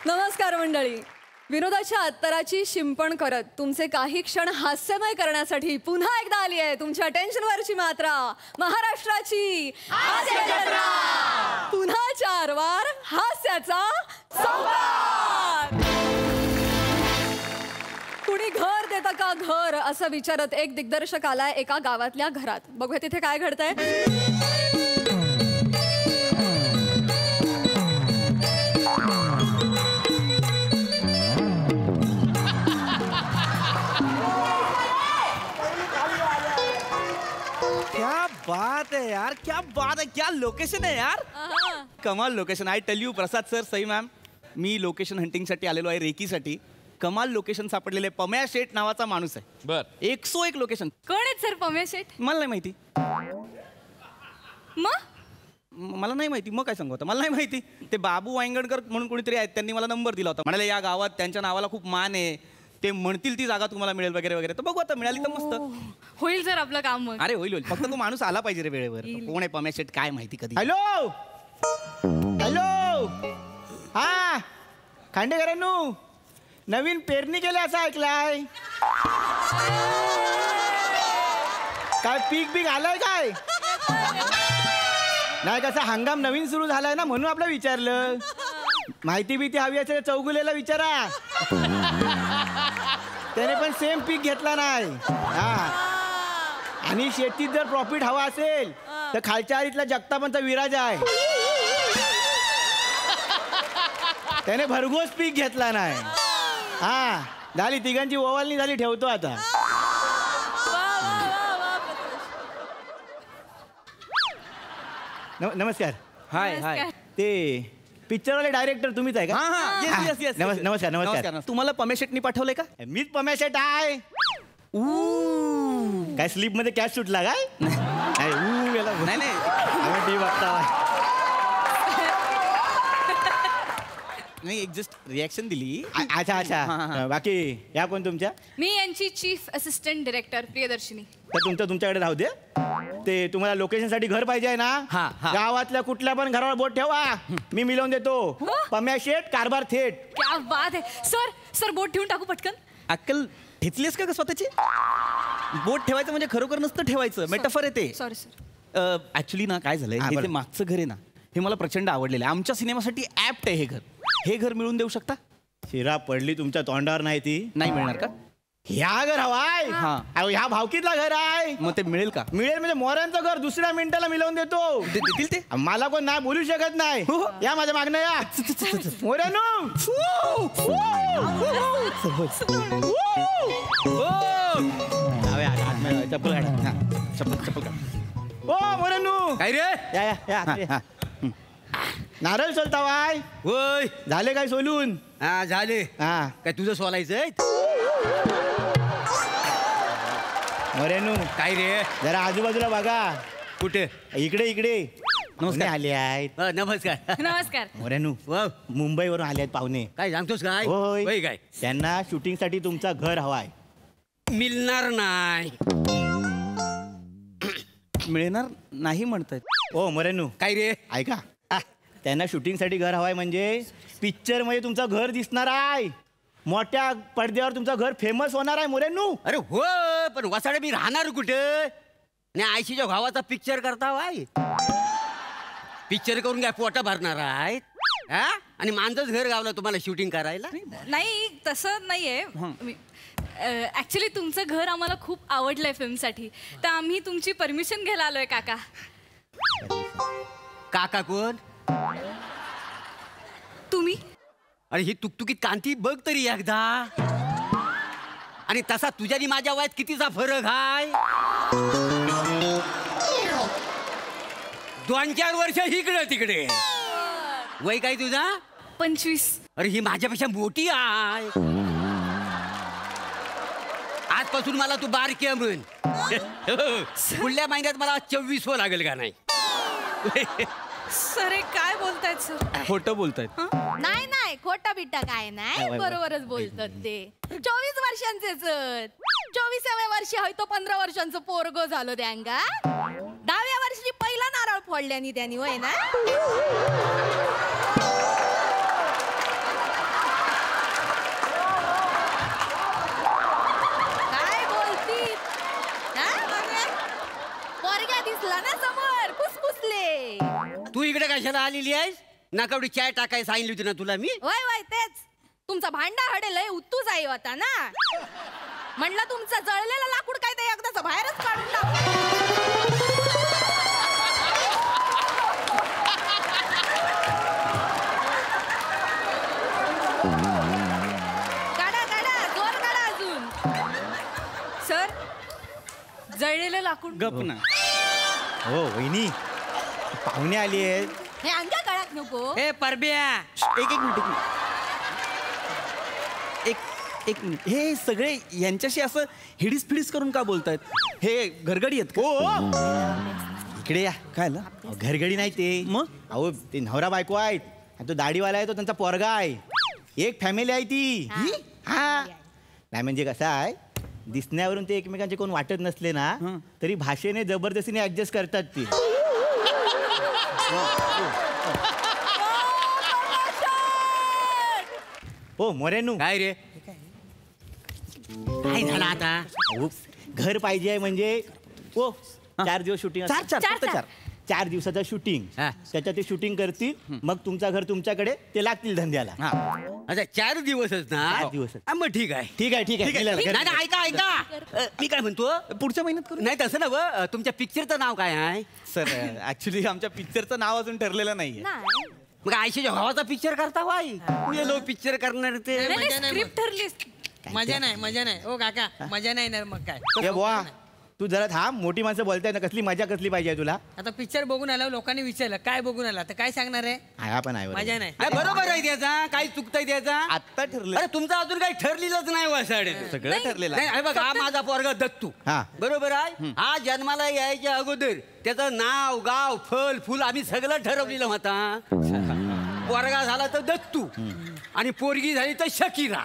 नमस्कार मंडळी. विनोदाच्या अत्तराची शिंपण करत तुमचे काही क्षण हास्यमय करण्यासाठी पुन्हा एकदा आली आहे तुमच्या टेन्शनवरची मात्रा, महाराष्ट्राची हास्य जत्रा. पुन्हा 4 वार हास्याचा संवाद. कुणी घर देतं का घर असं विचारत एक दिग्दर्शक आलाय एका गावातल्या घरात. बघूया तिथे काय घडतंय. क्या बात है यार, क्या बात है, क्या लोकेशन है यार. कमाल location. I tell you Prasad sir, Sai ma'am, मी लोकेशन हंटिंगसाठी आलेलो आहे, रेकीसाठी. कमाल लोकेशन सापडलेले. पम्या शेठ नावाचा माणूस आहे. बर, 101 लोकेशन. कोण आहेत सर पम्या शेठ? मला नाही माहिती. मला नाही माहिती. मग काय सांगू आता, मला नाही माहिती. ते बाबू वांगणकर म्हणून कोणीतरी आहेत, त्यांनी मला नंबर दिला होता. म्हणाले या गावात त्यांच्या नावाला खूप मान आहे, ते म्हणतील ती जागा तुम्हाला मिळेल वगैरे वगैरे. तर बघू आता, मिळाली तर मस्त होईल सर आपलं काम. अरे होईल होईल, फक्त तो माणूस आला पाहिजे रे वेळेवर. कोण आहे पम्या शेठ काय माहिती कधी. हॅलो हॅलो, हा खांडेकरांनो, नवीन पेरणी केली असं ऐकलाय. काय पीक बीक आलंय काय? नाही, कसा हंगाम नवीन सुरू झालाय ना, म्हणून आपलं विचारलं. माहिती बिती हवी असेल चौगुलेला विचारा, त्याने पण सेम पीक घेतला नाही. हा, आणि शेतीत जर प्रॉफिट हवा असेल तर खालच्या आळीतला जगतापांचा विराज आहे, त्याने भरघोस पीक घेतला नाही. हा, झाली तिघांची ओवाळणी झाली. ठेवतो आता. नमस्कार. हाय हाय. ते पिक्चरवाले डायरेक्टर तुम्हीच आहे का? नमस्कार नमस्कार. तुम्हाला पम्या शेठनी पाठवलंय का? मीच पम्या शेठ आहे. काय स्लीप मध्ये कॅश सुटला काय? नाही नाही, बघता नाही, एक जस्ट रिॲक्शन दिली. अच्छा अच्छा. बाकी या कोण तुमच्या? मी यांची चीफ असिस्टंट डायरेक्टर प्रियदर्शिनी. तर तुमच्याकडे राहू दे. ते तुम्हाला लोकेशन साठी घर पाहिजे आहे ना? गावातल्या कुठल्या पण घरावर बोट ठेवा, मी मिळवून देतो. पम्या शेठ कारभार थेट. क्या बात आहे सर. सर बोट ठेवून टाकू पटकन. अक्कल ठेचलीस का स्वतःची? बोट ठेवायचं म्हणजे खरोखर नसतं ठेवायचं, मेटाफर आहे ते. Sorry sir. ऍक्च्युली ना काय झालंय, हे मागचं घर आहे ना, हे मला प्रचंड आवडलेलं आहे. आमच्या सिनेमासाठी ऍप्ट आहे हे घर. हे घर मिळून देऊ शकता? शिरा पडली तुमच्या तोंडावर. नाही ती नाही मिळणार का? ह्या घर हवाय. ह्या भावकीतला घर आहे. मग ते मिळेल का? मिळेल म्हणजे मोऱ्यांचं घर दुसऱ्या मिनिटाला मिळवून देतो. देतील ते? मला कोण नाही बोलू शकत नाही. या माझ्या मागणं या मोऱ्यानो. चप्पल ओ मोऱ्यानो. काय रे? या नारळ सोलतावाय. होय. झाले काय सोलून? हा झाले. हा, काय तुझं सोलायचंय? मोऱ्यानो. काय रे? जरा आजूबाजूला बघा. कुठे? इकडे इकडे. नमस्कार. आले आहेत. नमस्कार. नमस्कार. मोऱ्यानो, मुंबईवरून आले आहेत पाहुणे. काय सांगतोस काय? होय. काय? त्यांना शूटिंग साठी तुमचा घर हवाय. मिळणार नाही. मिळणार नाही म्हणतायत. ओ मोऱ्यानो. काय रे? ऐका, त्यांना शूटिंग साठी घर हवाय म्हणजे पिक्चर मध्ये तुमचं घर दिसणार आहे, मोठ्या पडद्यावर तुमचं घर फेमस होणार आहे मोऱ्यानो. अरे हो, पण वसाडे मी राहणार कुठे? आणि आयशीच्या भावाचा पिक्चर करता वाय. पिक्चर करून काय पोटा भरणार आहेत? आणि माझंच घर गावलं तुम्हाला शूटिंग करायला? नाही, तसं नाहीये. ऍक्च्युली तुमचं घर आम्हाला खूप आवडलंय फिल्मसाठी, तर आम्ही तुमची परमिशन घ्यायला आलोय काका. काका कोण? तुम्ही. अरे ही तुकतुकीत कांती बघ तरी एकदा. आणि तसा तुझ्या आणि माझ्या वयात कितीचा फरक आहे? 2-4 वर्ष इकडे तिकडे. वय काय तुझा? 25. अरे ही माझ्यापेक्षा मोठी आहे. आजपासून मला तू बारकी आहे म्हण. पुढल्या महिन्यात मला 24 लागेल का नाही? सर काय बोलतायत सर? खोटं बोलतायत. नाही नाही, खोटा बिट्टा काय नाही, बरोबरच बोलतात ते. 24 वर्षांचेच. 24व्या वर्षी होय तो 15 वर्षांचं पोरगो झालो त्यांगा. 10व्या वर्षी पहिला नारळ फोडल्यानी त्यांनी होय ना. काय बोलती पोरग्या दिसला ना समोर फुसफुसले. तू इकडे कशाला आलेली आहेस? नाकावडी चाय टाकाय सांगितली होती ना तुला मी. वय वय तेच तुमचा भांडा हडे लय उत्तू जाई होता ना. म्हणलं तुमचं जळलेलं लाकूड काय ते एकदाच बाहेरच काढून टाक. काढा काढा जोर काढा अजून. सर जळलेलं लाकूड. गप ना. हो वहिनी पाहुणे आली आहेत. हे अंगा काढात नको. हे परब्या, एक मिनिट एक मिनिट. हे सगळे यांच्याशी असं हिडीस फिडीस करून का बोलतायत? हे घरगडी आहेत का? हो इकडे या. काय ना अहो, घरगडी नाही ते. मग? अहो ते नवरा बायको आहेत आणि तो दाढीवाला आहे तो त्यांचा पोरगा आहे. एक फॅमिली आहे ती. हा नाही म्हणजे कसं आहे दिसण्यावरून ते एकमेकांचे कोण वाटत नसले ना तरी भाषेने जबरदस्तीने ऍडजस्ट करतात ती. हो मोरेनू काय रे काय झालं आता? अहो, घर पाहिजे आहे म्हणजे हो 4 दिवस शूटिंग. चार 4 दिवसाचं शूटिंग. हा. त्याच्यात ते शूटिंग करतील मग तुमचं घर तुमच्याकडे ते लागतील धंद्याला. अच्छा 4 दिवसच ना. 4 दिवसच. मग ठीक आहे. ठीक आहे ठीक आहे ठीक आहे. निघाला. नाही नाही, ऐका ऐका मी काय म्हणतो पुढच्या महिन्यात करू. नाही तसं ना तुमच्या पिक्चरचं नाव काय आहे? सर ऍक्च्युली आमच्या पिक्चरचं नाव अजून ठरलेलं नाहीये. नाही मग आयशीच्या भावाचा पिक्चर करता वाई लोक पिक्चर करणार ते. स्क्रिप्ट ठरली. मजा नाही ओ काका मजा नाही ना मग काय. ए बुवा तू जरा थांब. मोठी माणसं बोलताय ना कसली मजा कसली पाहिजे तुला. आता पिक्चर बघून आलो लोकांनी विचारलं काय बघून आला तर काय सांगणार आहे. हा पण आहे बरोबर. मजा नाही. अरे बरोबर आहे त्याचा काही चुकतंय त्याचा. आत्ता ठरलं अरे तुमचं अजून काही ठरलेलंच नाही वासाडे. सगळं ठरलेलं नाही आहे. हे बघ हा माझा पोरगा दत्तू. हा. बरोबर आहे. हा जन्माला यायच्या अगोदर त्याचं नाव गाव फल फुल आम्ही सगळं ठरवलेलं होता. पोरगा झाला तर दत्तू आणि पोरगी झाली तर शकीरा.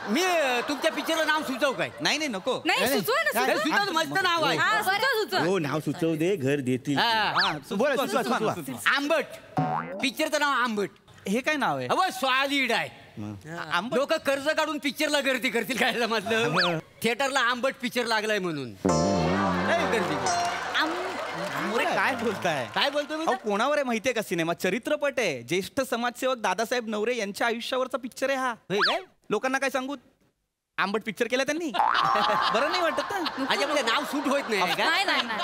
मी तुमच्या पिक्चरचं नाव सुचव काय? नाही नाही नको. नाही सुचवा ना काय? सुचवा. हे सुचव मस्त नाव आहे. हा सुचवा सुचवा. हो नाव सुचव दे घर देतील. हा. बोला, सुचवा. आंबट पिक्चरचं नाव आंबट. हे काय नाव आहे? अव सॉलिड आहे. आंबट. लोक कर्ज काढून पिक्चरला गर्दी करतील काय समजलं. थिएटरला आंबट पिक्चर लागलाय म्हणून लय गर्दी. अरे काय बोलताय? काय बोलतो मी? अहो कोणावर आहे माहितीये का सिनेमा? चरित्रपट आहे. ज्येष्ठ समाजसेवक दादासाहेब नवरे यांच्या आयुष्यावरचा पिक्चर आहे हा. होय काय? लोकांना काय सांगू? आंबट पिक्चर केला त्यांनी. बरं नाही वाटत ना? अच्छा म्हणजे नाव सूट होत नाही का? नाही नाही नाही.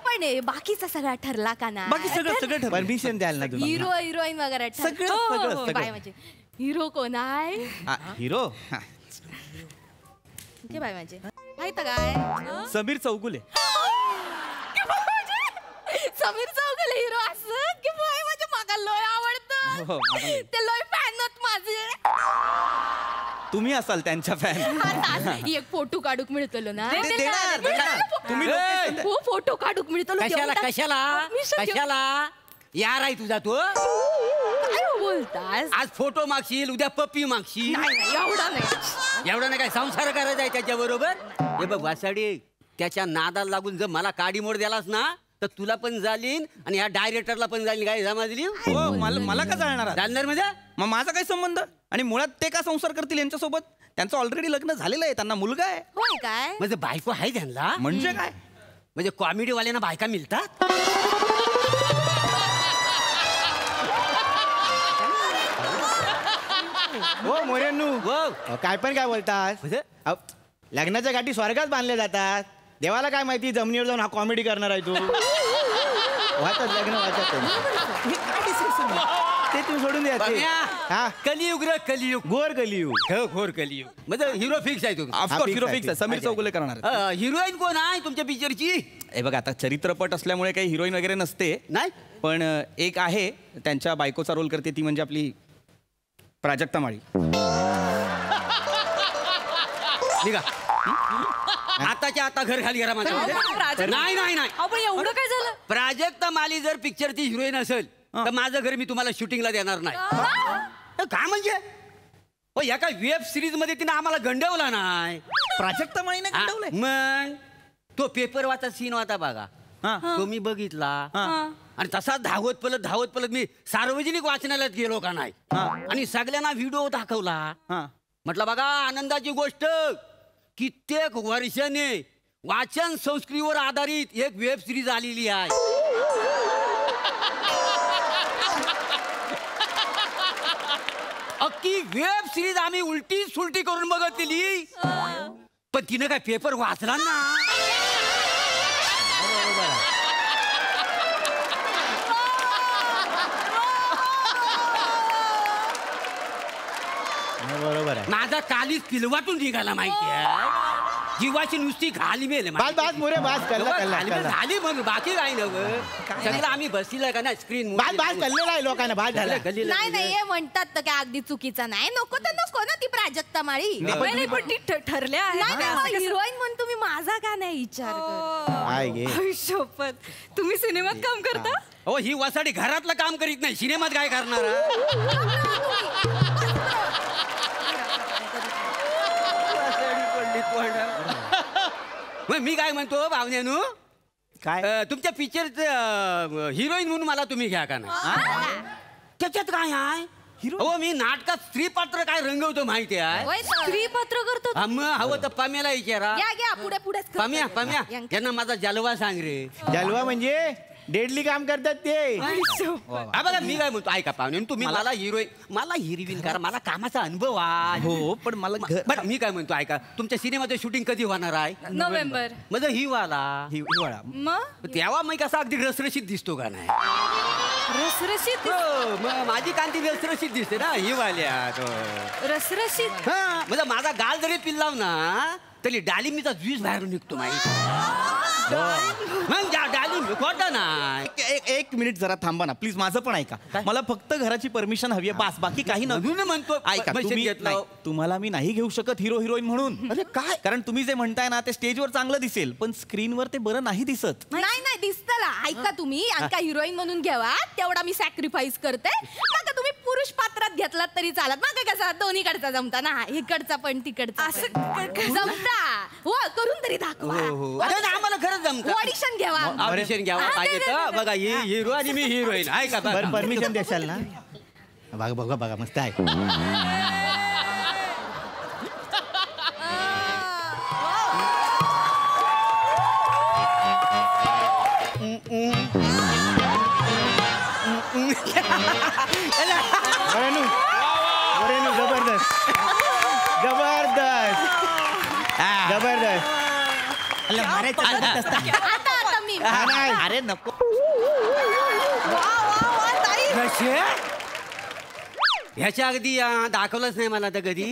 पण बाकीचा सगळा ठरला का ना. बाकी सगळं ठरलं. परमिशन द्याल ना तुम्ही. हिरो हिरोईन वगैरे ठरलं. सगळं, हो, सगळं, हो, सगळं. बाय म्हणजे हिरो कोण आहे? हिरो ते बाय म्हणजे माहित काय समीर चौगुले. समीर चौगुले हिरो असं की बाय म्हणजे मागा लय हो, आवडतं. मला- ते लय फॅन होत माझे. तुम्ही असाल त्यांच्या फॅन. आता एक फोटो काढूक मिळतलो ना. तुम्ही ए! location- हो फोटो काढूक मिळतलो. कशाला एवढा- कशाला Permission घेऊ. कशाला यार आहे तुझा तो. काय बोलतास? आज फोटो मागशील उद्या पप्पी मागशील. नाही नाही एवढा नाही. एवढा नाही काय संसार करायचा आहे त्याच्या बरोबर. हे बघ वासाडी त्याच्या नादाला लागून जर मला काडी मोड द्यालास ना तर तुला पण जालीन आणि ह्या डायरेक्टरला पण जाईल. काय समजली? हो, मला का जाणार आहात? जालणार म्हणजे मग माझा काय संबंध? आणि मुळात ते का संसार करतील यांच्यासोबत? त्यांचं ऑलरेडी लग्न झालेलं आहे. त्यांना मुलगा आहे. होय काय? म्हणजे बायको आहे त्यांना. म्हणजे काय? म्हणजे कॉमेडी वाल्यांना बायका मिळतात. हो मोरेनू हो. काय पण काय बोलतात. म्हणजे? अहो, लग्नाच्या गाठी स्वर्गात बांधल्या जातात. देवाला काय माहिती जमिनीवर जाऊन हा कॉमेडी करणार आहे तू. वाचत लग्न वाचत. हे काय discussion आहे? ते तुम्ही सोडून द्या ते. हा कलियुग रे कलियुग. गोर कलियू. हो, घोर कलियुग. म्हणजे हिरो फिक्स आहे तुम्ही. ऑफकोर्स fix हिरो आहे, फिक्स आहे. fix. समीर चौगुले करणार आहेत. हिरोईन कोण आहे तुमच्या पिक्चरची? हे बघा आता चरित्रपट असल्यामुळे काही हिरोईन वगैरे नसते. नाही पण एक आहे त्यांच्या बायकोचा रोल करते ती म्हणजे आपली प्राजक्ता माळी. निघा आताच्या आता घर खाली करा माझ्या. नाही नाही नाही अहो, पण एवढं काय झालं? प्राजक्ता माली जर पिक्चरची हिरोईन असेल तर माझं घर मी तुम्हाला शूटिंगला देणार नाही. काय म्हणजे हो या काय वेब सिरीज मध्ये तिने आम्हाला गंडवला नाही. प्राजक्ता माळीने हा, गंडवलंय? मग तो पेपर वाचा सीन होता बघा, हा. तो मी बघितला हा. आणि तसा धावत पलत मी सार्वजनिक वाचनालयात गेलो का नाही हा. आणि सगळ्यांना व्हिडिओ दाखवला. हा. म्हटलं बघा आनंदाची गोष्ट, कित्येक वर्षाने वाचन संस्कृतीवर आधारित एक वेब सिरीज आलेली आहे. अख्खी वेब सिरीज आम्ही उलटी सुलटी करून बघितली, पण तिने काय पेपर वाचला ना. बरोबर आहे. माझा कालीच पिलवातून निघाला माहिती आहे. जीवाची नुसती घाली मेल बास बास मोरे बास कल्ला कल्ला कल्ला. झाली मग बाकी काय नव्हतं. सगळं आम्ही बसलेलं का ना स्क्रीन बास बास कल्लेला आहे लोकांना बास झाला. नाही नाही हे म्हणतात तर काय अगदी चुकीचं नाही. नको तर नको ना ती प्राजक्ता माळी. नाही, पण ती ठरल्या आहेत. हिरोईन म्हणून तुम्ही माझा का नाही विचार करत? काय गे आई शपथ, तुम्ही सिनेमात काम करता? हो ही वसाडी घरातलं काम करीत नाही, सिनेमात काय करणार. मग मी काय म्हणतो भावनेनू, काय तुमच्या पिक्चरचं हिरोईन म्हणून मला तुम्ही घ्या का नाही. त्याच्यात काय आहे हो, मी नाटकात स्त्री पात्र काय रंगवतो माहिती आहे. होय तर. स्त्री पात्र करतो? मग हवं तर पम्याला विचारा. घ्या घ्या पुढे पुढे पम्या यांना माझा जलवा सांग रे. जलवा म्हणजे डेडली काम करतात ते. हा बघा मी काय म्हणतो, ऐका पाहुणे तुम्ही मला हिरोईन करा, मला कामाचा अनुभव आहे. हो पण मला बरं मी काय म्हणतो ऐका, तुमच्या सिनेमाचं शूटिंग कधी होणार आहे. नोव्हेंबर. माझं हिवाला हिवाळा. मग तेव्हा मी कसा अगदी रसरशीत दिसतो का नाही. रसरशीत? हो, मग माझी कांती रसरशीत दिसते ना हिवाल्यात. रसरशीत? हा म्हणजे माझा गाल जरी पिल्लाव ना तरी डालिमीचा ज्यूस बाहेरून निघतो माहिती. मग डालिम खोटं ना. एक मिनिट जरा थांबा ना प्लीज, माझं पण ऐका. मला फक्त घराची परमिशन हवी आहे बास, बाकी काही म्हणून म्हणतो ऐका पैसे तुम्ही घेतलं. नाही, तुम्हाला मी नाही घेऊ शकत हिरो हिरोईन म्हणून. अरे काय कारण तुम्ही जे म्हणताय ना ते स्टेजवर चांगलं दिसेल पण स्क्रीनवर ते बरं नाही दिसत. नाही नाही दिसतला. ऐका तुम्ही का हिरोईन म्हणून घ्यावा तेवढा मी सॅक्रिफाईस करते. मग तुम्ही पुरुष पात्रात घेतलात तरी चालत. मग कसा दोन्हीकडचा जमता ना, इकडचा पण तिकडचा असं जमता. हो करून तरी दाखवा. अरे ना, आम्हाला खरंच जमतं. ऑडिशन घ्यावा. ऑडिशन घ्यावा पाहिजे तर बघा ही हिरो आणि मी हिरोईन आहे का बघा. परमिशन देशाल ना. बघा बघा बघा मस्त आहे. वरेनू वरेनू जबरदस्त जबरदस्त जबरदस्त. आता आता मी नाही. अरे नको. वा वा वा ताई. कसे ह्याच्या अगदी दाखवलंच नाही मला तर कधी.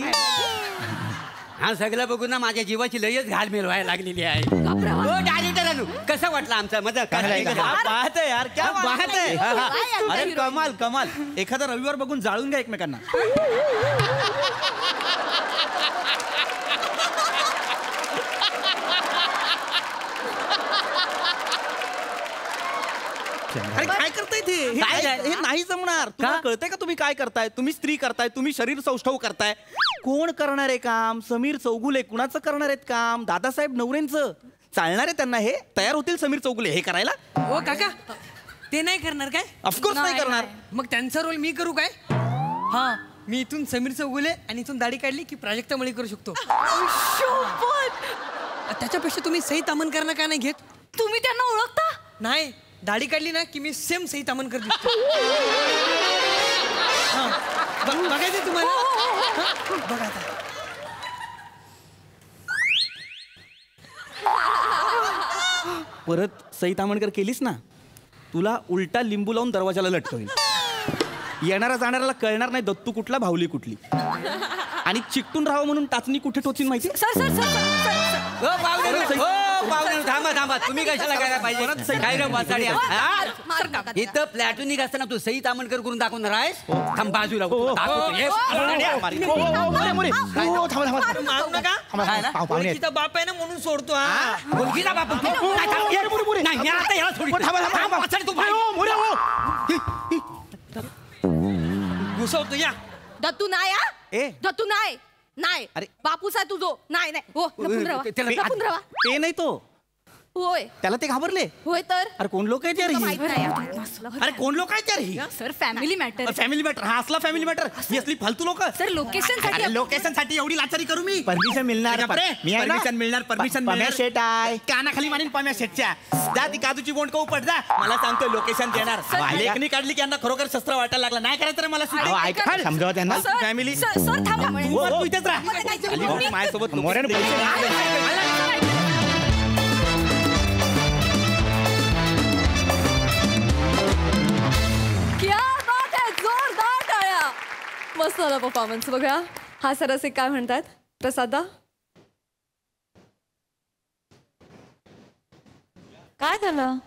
हा सगळं बघून ना माझ्या जीवाची लयच घालमेल व्हायला लागलेली आहे. हो डायरेक्टरांनो कसं वाटलं आमचा मजा क्या बात है यार, क्या बात है. काय आमचा अरे हिरो? कमाल कमाल. एखादा रविवार बघून जाळून घ्या एकमेकांना. अरे काय करताय ते? काय हे नाही जमणार. तुम्हाला कळतंय का तुम्ही काय करताय? तुम्ही स्त्री करताय, तुम्ही शरीर सौष्ठव करताय. कोण करणार आहे काम? समीर चौगुले. कुणाचं करणार आहेत काम? दादासाहेब नवरेंचं. चालणार आहे त्यांना हे? तयार होतील समीर चौगुले हे करायला? हो काका ते नाही करणार काय? ऑफकोर्स नाही करणार. मग त्यांचा रोल मी करू काय? हा मी इथून समीर चौगुले आणि इथून दाढी काढली की प्राजक्ता मळी करू शकतो. त्याच्यापेक्षा तुम्ही सई तामणकरांना का नाही घेत? तुम्ही त्यांना ओळखता? नाही दाढी काढली ना की मी सेम सई तामणकर दिसतो. बघायचं तुम्हाला? हा, बघा आता. परत सई तामणकर केलीस ना, तुला उलटा लिंबू लावून दरवाजाला लटकवेल. येणारा जाणाऱ्याला कळणार नाही दत्तू कुठला भावली कुठली. आणि चिकटून राहावं म्हणून टाचणी कुठे टोचीन माहिती? सर सर सर सर हो पाहुणे थांबा थांबा तुम्ही कशाला करायला पाहिजे काय रे वाचाडी इथं प्लॅटूनिक असताना तू सई तामणकर करून दाखवणार आहेस. थांब बाजूला दाखवतो. ये. मारू नका. ओळखीचा बाप आहे ना म्हणून सोडतो. हा मुलगीचा बाप नाही मी आता याला सोडी तू घुसवतो या. दत्तू नाही हा? ए दत्तू नाही नाही अरे. बापूस आहे तुझो नाही नाही हो लपून राहा लपून राहा ते नाही तो होय त्याला ते घाबरले. होय तर अरे कोण लोक आहेत यार तुला ही? माहित नाही आता. अरे कोण लोक आहेत यार ही? Sir family matter family matter हा असला फॅमिली मॅटर ही असली फालतू लोक. सर लोकेशन साठी लोकेशन साठी एवढी लाचारी करू मी? परमिशन मिळणार मी आहे ना? परमिशन मिळणार परमिशन पम्या शेट आहे. कानाखाली मारीन पम्या शेटच्या. जा ती काजूची बोंड का उपट जा. मला सांगतोय लोकेशन देणार. लेखनी काढली की यांना खरोखर शस्त्र वाटायला लागला. नाही करायचं रे मला अहो, ऐका समजावं त्यांना. फॅमिली सर थांबा तू इथेच राहा. माझ्यासोबत मोऱ्यानं पैसे क्या बात आहे, जोरदार टाळ्या. मस्त झाला परफॉर्मन्स. बघा हा सरसे काय म्हणतात प्रसादा. काय झालं?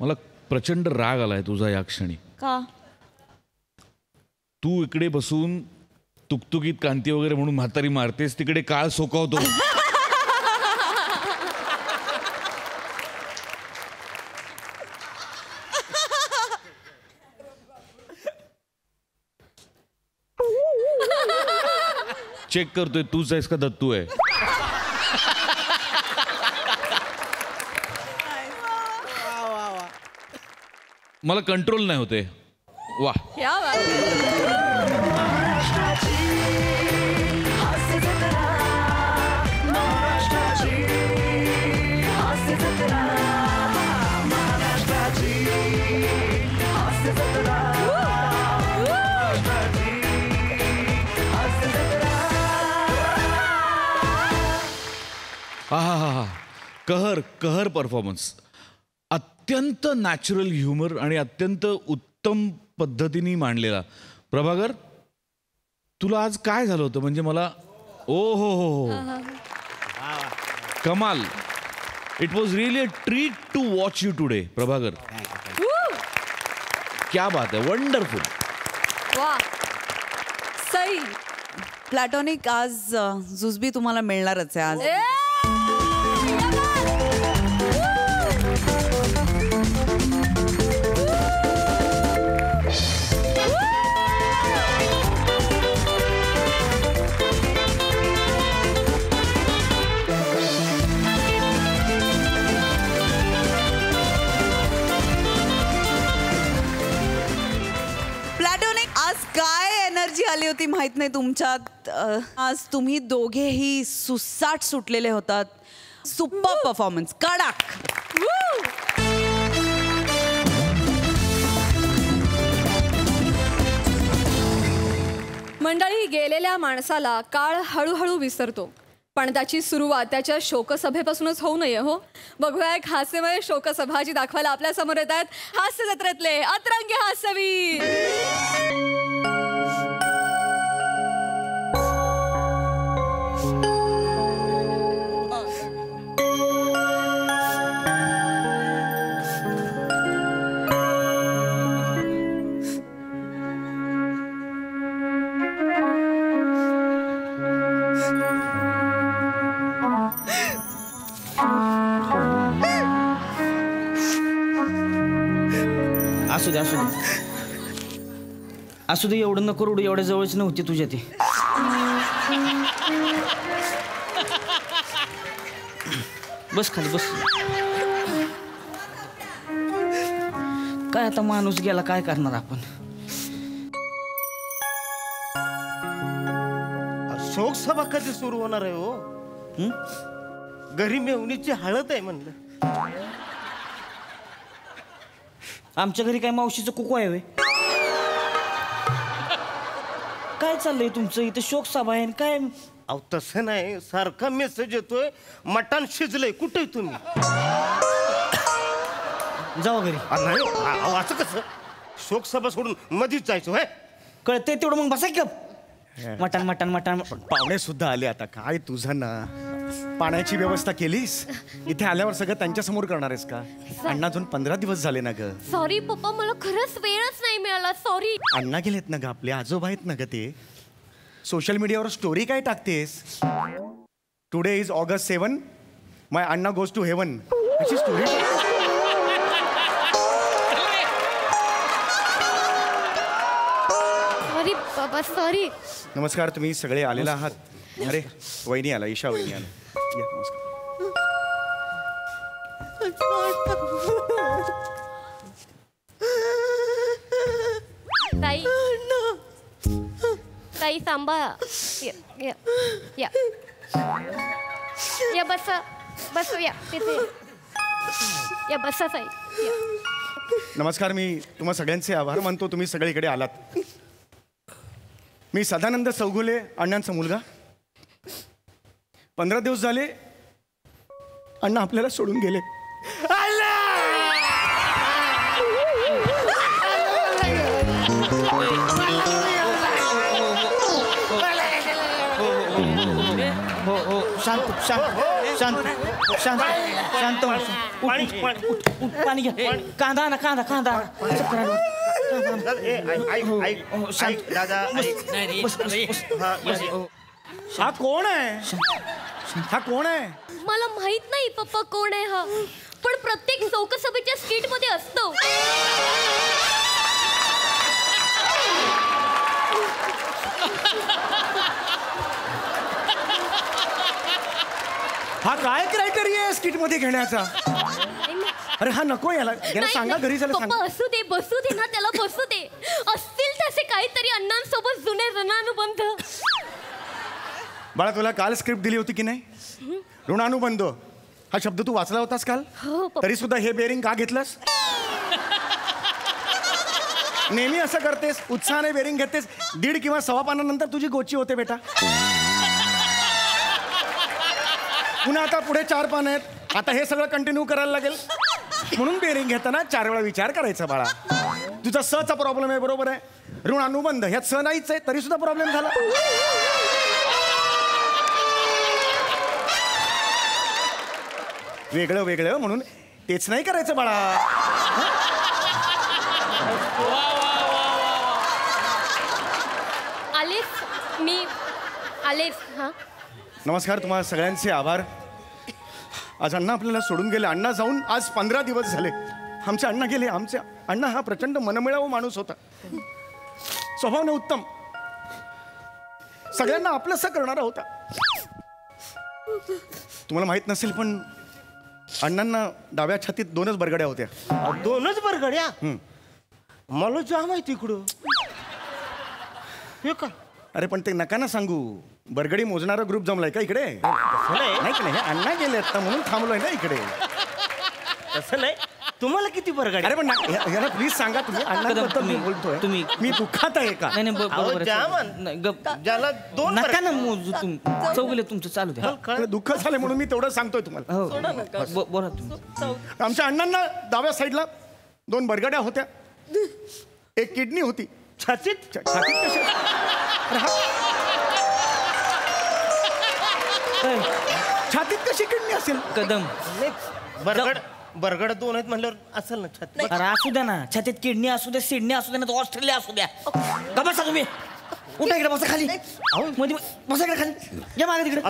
मला प्रचंड राग आलाय तुझा या क्षणी. का? तू इकडे बसून तुकतुकीत कांती वगैरे म्हणून म्हातारी मारतेस, तिकडे काळ सोकावतो. चेक करतोय तूच आहेस का दत्तू आहे. मला कंट्रोल नाही होते. वा क्या बात आहे. हा कहर कहर परफॉर्मन्स. अत्यंत नॅचरल ह्युमर आणि अत्यंत उत्तम पद्धतीने मांडलेला. प्रभाकर तुला आज काय झालं होतं म्हणजे मला ओ हो कमाल. It was really a treat to watch you today Prabhakar. क्या बात आहे. वंडरफुल. वा सई. प्लॅटॉनिक आज जुजबी तुम्हाला मिळणारच आहे आज. प्लॅटॉनिक आज काय एनर्जी आली होती माहित नाही तुमच्यात. आज तुम्ही दोघेही सुसाट सुटलेले होतात. सुपर परफॉर्मन्स कडक. मंडळी गेलेल्या माणसाला काळ हळूहळू विसरतो पण त्याची सुरुवात त्याच्या शोकसभेपासूनच होऊ नये. हो बघूया एक हास्यमय शोकसभा जी दाखवायला आपल्या समोर येत आहेत हास्य जत्रेतले अतरंगी हास्यवीर. असू दे असू दे असू दे. एवढं नको रडू. एवढ्या जवळच नव्हती तुझ्या ती. बस खाली बस. काय आता माणूस गेला काय करणार आपण. शोक सभा कधी सुरू होणार आहे हो? घरी मेवणीची हळद आहे म्हणलं. आमच्या घरी काय मावशीचं कुकू आहे व्हय? काय चाललंय तुमचं इथे शोक सभा आहे काय? अहो तसं नाही. सारखा मेसेज येतोय मटण शिजलंय. कुठे तुम्ही? जावा घरी. नाही अहो असं कसं. शोक सभा सोडून मधीच जायचो हे? कळतंय तेवढं मग बसा की. मटण मटण मटण. पाहुणे सुद्धा आले आता. काय तुझं ना पाण्याची व्यवस्था केलीस? इथे आल्यावर सगळं त्यांच्या समोर करणार आहेस का? अण्णा अजून 15 दिवस झाले ना ग. सॉरी पप्पा मला खरंच वेळच नाही मिळाला. सॉरी. अण्णा गेलेत ना ग. आपले आजोबा आहेत ना ग ते. सोशल मीडियावर स्टोरी काय टाकतेस? Today is August 7 my anna goes to heaven अशी स्टोरी. Sorry papa sorry. नमस्कार, तुम्ही सगळे आलेला आहात. अरे वहिनी आला, ईशा वहिनी आला. या, नमस्कार. ताई ताई सांभाळा. या या या बसा बस या तिथे या बसा ताई या. नमस्कार, मी तुम्हा सगळ्यांचे आभार मानतो, तुम्ही सगळे इकडे आलात. मी सदानंद चौगुले, अण्णांचा मुलगा. 15 दिवस झाले अण्णा आपल्याला सोडून गेले. शांत शांत शांत शांत शांत पाणी घ्या. कांदा ना कांदा कांदा हा कोण आहे? हा कोण आहे? मला माहित नाही पप्पा कोण आहे हा, पण प्रत्येक लोकसभेच्या स्किट मध्ये असतो. हा काय क्रायटेरिया आहे स्किट मध्ये घेण्याचा? अरे हा नको, याला सांगा घरी जायला सांगा. पप्पा असू दे, बसू दे ना त्याला, बसू दे. असतील तसे काहीतरी अण्णांसोबत जुने ऋणानुबंध. बाळा, तुला काल स्क्रिप्ट दिली होती की नाही? ऋणानुबंध हा शब्द तू वाचला होतास काल? तरी सुद्धा हे बेरिंग का घेतलंस? नेहमी असं करतेस, उत्साहाने बेरिंग घेतेस. 1.5 किंवा 1.25 पानानंतर तुझी गोची होते बेटा. पुन्हा आता पुढे 4 पान आहेत. आता हे सगळं कंटिन्यू करायला लागेल. म्हणून बेरिंग घेताना 4 वेळा विचार करायचा बाळा. तुझा सचा प्रॉब्लेम आहे, बरोबर आहे. ऋणानुबंध ह्यात स नाहीच आहे, तरी सुद्धा प्रॉब्लेम झाला. वेगळं वेगळं म्हणून तेच नाही करायचं बाळा. आलेस मी आलेस. हा नमस्कार, तुम्हाला सगळ्यांचे आभार. आज अण्णा आपल्याला सोडून गेले. अण्णा जाऊन आज 15 दिवस झाले. आमचे अण्णा गेले. आमचे अण्णा हा प्रचंड मनमिळावू माणूस होता. स्वभावाने उत्तम, सगळ्यांना आपलंसं करणारा होता. तुम्हाला माहित नसेल पण अण्णांना डाव्या छातीत 2च बरगड्या होत्या. 2च बरगड्या? मला जाम माहिती इकडं. हे का? अरे पण ते नका ना सांगू. बरगडी मोजणारा ग्रुप जमलाय का इकडे? नाही की नाही, अण्णा गेले आता म्हणून थांबलोय ना इकडे. तसं नाही. तुम्हाला किती बरगड्या? अरे पण याला प्लीज सांगा तुम्ही. अण्णाबद्दल मी बोलतोय. तुम्ही मी दुःखात आहे का? नाही नाही बरोबर ज्याला 2 नका ना मोजू तुम्ही. चौगुले तुमचं चालू द्या. दुःख झाले म्हणून मी तेवढं सांगतोय तुम्हाला. बोला तुम्ही. आमच्या अण्णांना डाव्या साईडला 2 बरगड्या होत्या. 1 किडनी होती. छातीत कशा? छातीत कशी किडनी असेल? कदम बरगड 2 आहेत म्हणल्यावर असेल ना छाती. अरे असू द्या ना, छातीत किडनी असू द्या, सिडनी असू द्या, ना ऑस्ट्रेलिया असू द्या. का बसा तुम्ही? उठा इकडे, बसा खाली. मध्ये बसा इकडे खाली. या मागे तिकडे.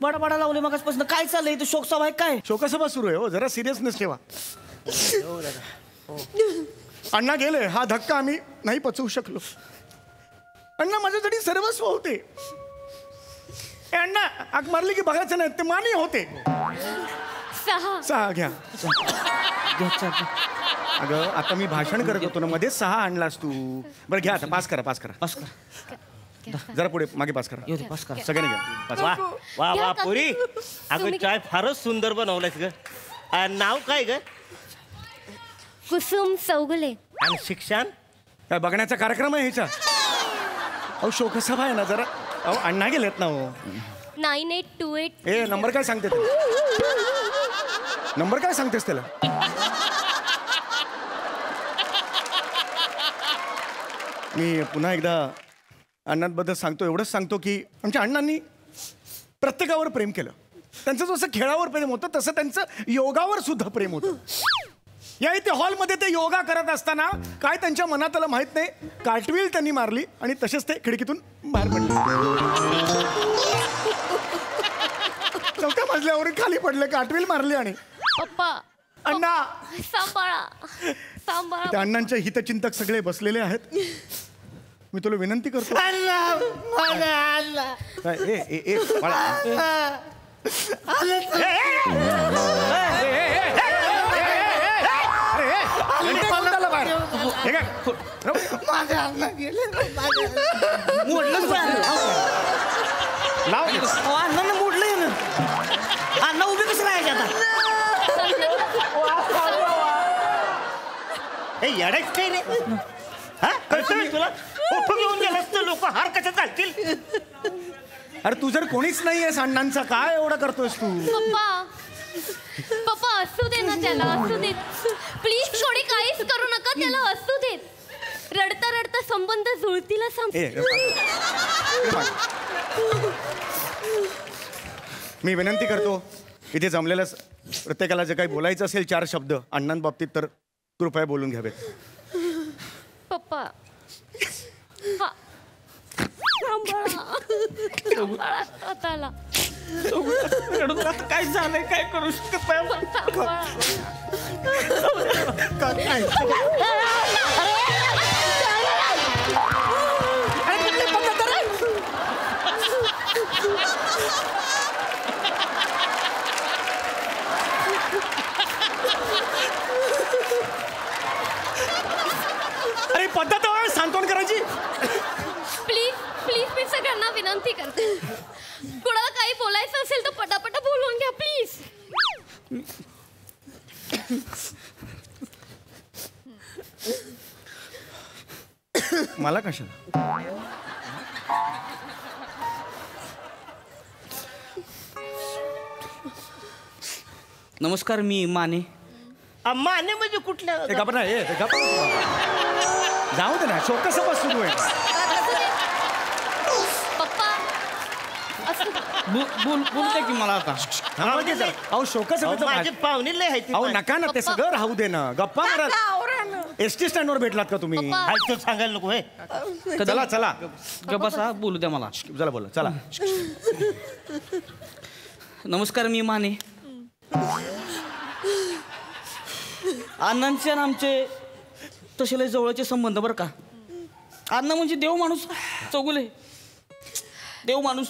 बडा बडा लावले मगाचपासून. काय चाललंय इथं? शोकसभा आहे काय? शोकसभा सुरू आहे हो, जरा सिरियसनेस ठेवा. अण्णा गेले हा धक्का आम्ही नाही पचवू शकलो. अण्णा माझ्यासाठी सर्वस्व होते. अण्णा आग मारली की बघायचं नाही, ते मानी होते. 6 घ्या. अगं आता मी भाषण करत होतो ना, मध्येच 6 आणलास तू. बरं घ्या आता. पास करा. जरा पुढे मागे पास करा. सगळ्यांनी घ्या. वा वा वा पुरी. अगं चाय फारच सुंदर बनवलंयस ग. नाव काय ग? कुसुम चौगुले. आणि शिक्षण? काय बघण्याचा कार्यक्रम आहे ह्याचा? अहो शोकसभा आहे ना जरा. अहो अण्णा गेलेत ना हो. 9828. ए नंबर काय सांगते? नंबर काय सांगतेस त्याला? मी पुन्हा एकदा अण्णांबद्दल सांगतो, एवढंच सांगतो की आमच्या अण्णांनी प्रत्येकावर प्रेम केलं. त्यांचं जसं खेळावर प्रेम होतं तसं त्यांचं योगावर सुद्धा प्रेम होतं. या इथे हॉलमध्ये ते योगा करत असताना काय त्यांच्या मनात आलं माहित नाही, कार्टवील त्यांनी मारली आणि तसेच ते खिडकीतून बाहेर पडले. 4थ्या मजल्यावरून खाली पडले, कार्टवील मारली. आणि पप्पा अण्णा सांभाळा. त्या अण्णांचे हितचिंतक सगळे बसलेले आहेत. मी तुला विनंती करतो काय, ए, बाळा. अण्णांना मोडलंय ना. अण्णा उभे कसं राहायचे आता? हे येडायच काय रे? हा कळतं मी तुला? फोटो घेऊन गेलास तर लोक हार कशा चालतील? अरे तू जर कोणीच नाहीयेस अण्णांचा, काय एवढं करतोयस तू? पप्पा असू दे ना त्याला, असू दे प्लीज. थोडी काहीच करू नका, त्याला असू देत. रडता रडता संबंध जुळतीला मी विनंती करतो, इथे जमलेल्या प्रत्येकाला जे काही बोलायचं असेल 4 शब्द अण्णांबाबतीत तर कृपया बोलून घ्यावेत. पप्पा हा सांभाळा स्वतःला. काय झालंय, काय करू शकत अरे पद्धत सांत्वन करायची. प्लीज प्लीज मी सगळ्यांना विनंती करते, कुणाला काही बोलायचं असेल तर पटापट बोलून घ्या प्लीज. मला कशाला? नमस्कार, मी माने. माने म्हणजे कुठल्या? जाऊ दे ना, शोकसभा सुरू आहे. पप्पा बोलते की मला आता. अहो शोकसभेचं माझे पाहुणे लय आहेत. अहो नका ना, ते सगळं राहू दे ना. गप्पा मारा. एसटी स्टँडवर भेटलात का तुम्ही? ऐकतो सांगायला नको. हे चला चला बसा, बोलू द्या मला. चला बोला, चला. नमस्कार, मी माने. अण्णांचे आणि आमचे तसे लय जवळचे संबंध बरं का. अण्णा म्हणजे देव माणूस, चौगुले देव माणूस.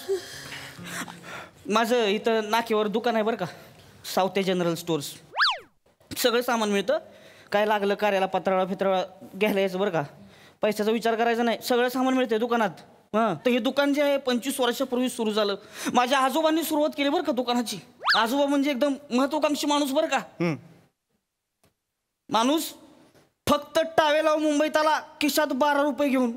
माझं इथं नाक्यावर दुकान आहे बरं का, साऊथ जनरल स्टोर्स. सगळं सामान मिळतं, काय लागलं कार्याला पत्राळा फित्राळा घ्यायला यायचं बरं का. पैशाचा विचार करायचा नाही, सगळं सामान मिळतंय दुकानात. हां, तर हे दुकान जे आहे 25 वर्षापूर्वी सुरू झालं. माझ्या आजोबांनी सुरुवात केली बरं का दुकानाची. आजोबा म्हणजे एकदम महत्वाकांक्षी माणूस बरं का. माणूस फक्त टावेला मुंबईत आला, खिशात 12 रुपये घेऊन.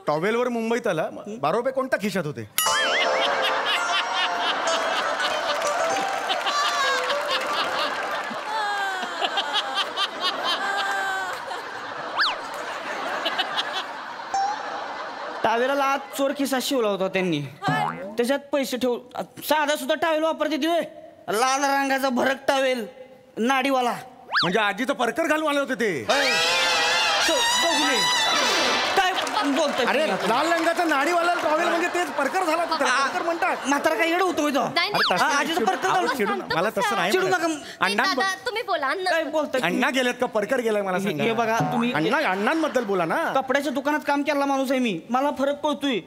टॉवेलवर मुंबईत आला, 12 रुपये कोणत्या खिशात होते? टावेला आत चोर खिसा शिवला होता त्यांनी, त्याच्यात पैसे ठेवून. साधा सुद्धा टावेल वापरते दिवे, लाल रंगाचा भरक टावेल नाडीवाला. म्हणजे आजीचं परकर घालून आले होते ते. काय बोलतोय? अरे लाल रंगाचा नाडीवाला टॉवेल म्हणजे तेच परकर झाला. परकर म्हणतात. म्हातारा काय येडं होतो आजीचं परकर घालून. मला तसं नाही. चिडू नका. अण्णा तुम्ही बोला. काय बोलताय? अण्णा गेलेत का परकर गेलाय मला सांगा. हे बघा तुम्ही, अण्णांबद्दल बोला ना. कपड्याच्या दुकानात काम केला माणूस आहे मी, मला फरक कळतोय.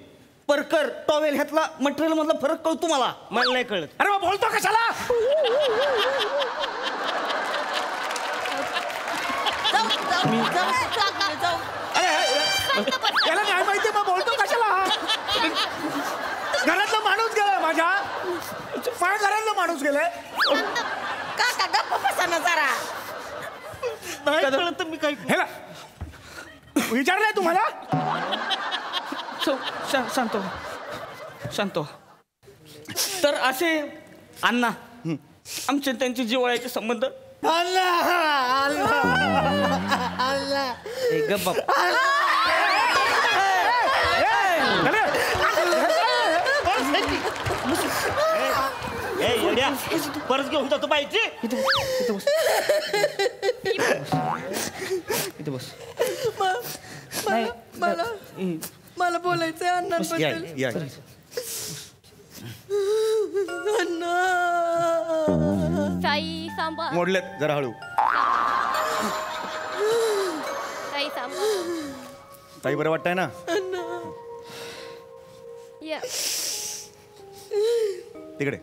परकर टॉवेल ह्यातला मटेरियल मधला फरक कळतो मला. मला नाही कळत. अरे मग बोलतो कशाला? त्याला नाही माहिती, मग बोलतो कशाला? घरातला माणूस गेलाय माझ्या घरातला माणूस गेलाय. काका गप्प बसा ना जरा. नाही कळत मी काय विचारलंय तुम्हाला? शांत हो, शांत हो. तर असे अण्णा आमचे त्यांचे जिव्हाळ्याचे संबंध. परत घेऊन जातो पाहिजे. इथे बस. मला बोलायचंय अण्णांबद्दल. अण्णा ताई सांभाळ. मोडलेत जरा हळू. ताई सांभाळ. ताई बरं वाटतंय ना? या तिकडे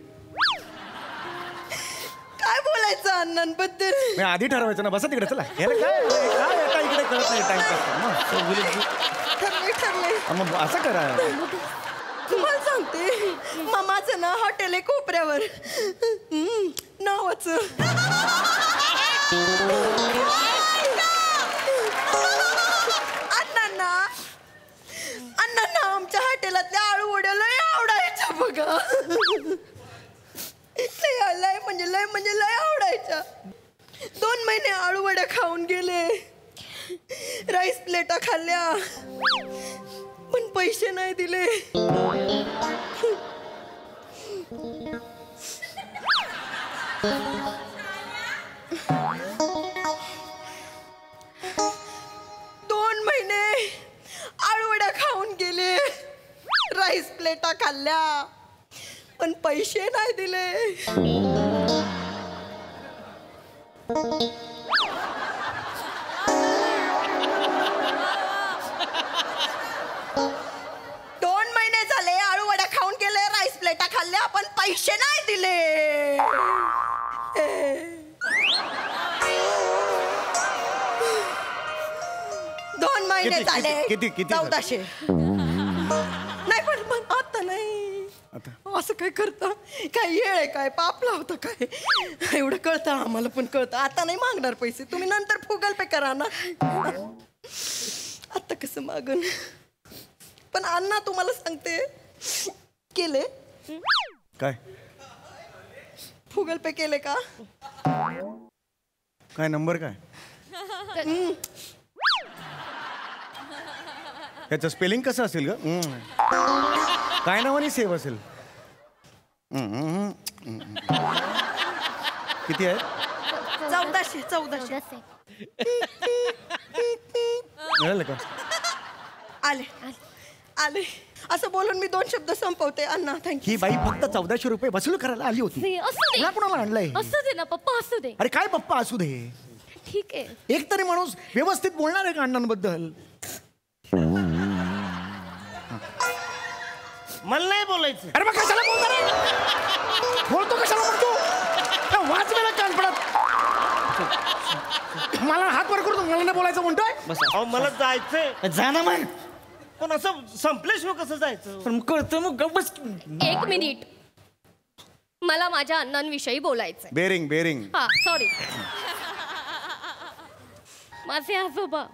काय बोलायचं अण्णांबद्दल? मी आधी ठरवायचं ना. बसा तिकडे. चला याला काय येता इकडे कळत नाही टाइमपास. मग असं करा. तुम्हाला सांगते मामाचं ना हॉटेल आहे कोपऱ्यावर नावाचं. अण्णांना आमच्या हॉटेलातल्या आळू वड्या लय आवडायच्या बघा. लय म्हणजे लय आवडायच्या. 2 महिने आळू वड्या खाऊन गेले. राईस प्लेटा खाल्ल्या पण पैसे नाही दिले. आळूवड्या खाऊन गेले. राईस प्लेटा खाल्ल्या पण पैसे नाही दिले. 2 महिने झाले आळूवड्या खाऊन गेले. राईस प्लेटा खाल्ल्या पण पैसे नाही दिले. 2 महिने झाले. किती 1400. नाही पण आता नाही. असं काय करता? काय येळ आहे काय? पाप लावता काय? एवढं कळतं आम्हाला पण कळतं. आता नाही मागणार पैसे. तुम्ही नंतर गुगल पे करा ना. आता कसं मागन? पण अण्णा तुम्हाला सांगते केले काय? गुगल पे केले का? काय नंबर काय? त्याचं स्पेलिंग कसं असेल ग? काय नावाने सेव्ह असेल? किती आहे? 1400. मिळालं का? आले असं बोलून मी 2 शब्द संपवते. अण्णा थँक्यू. ही बाई फक्त 1400 रुपये वसूल करायला आली होती. असू कोणाला आणलंय? असू दे ना पप्पा, असू दे. अरे काय पप्पा असू दे. ठीक आहे. एक तरी माणूस व्यवस्थित बोलणार आहे का अण्णांबद्दल? मला नाही बोलायचं. अरे मग कशाला बोलणार आहे? बोलतो कशाला म्हणतो? वाच मला कान पडत. मला हात वर करतो. मला नाही बोलायचं म्हणतोय. अहो मला जायचंय. जा ना मग. पण असं संपल्याशिवाय कसं जायचं? पण कळतं मग बस. 1 मिनिट, मला माझ्या अण्णांविषयी बोलायचंय. बेरिंग हा सॉरी. माझे आजोबा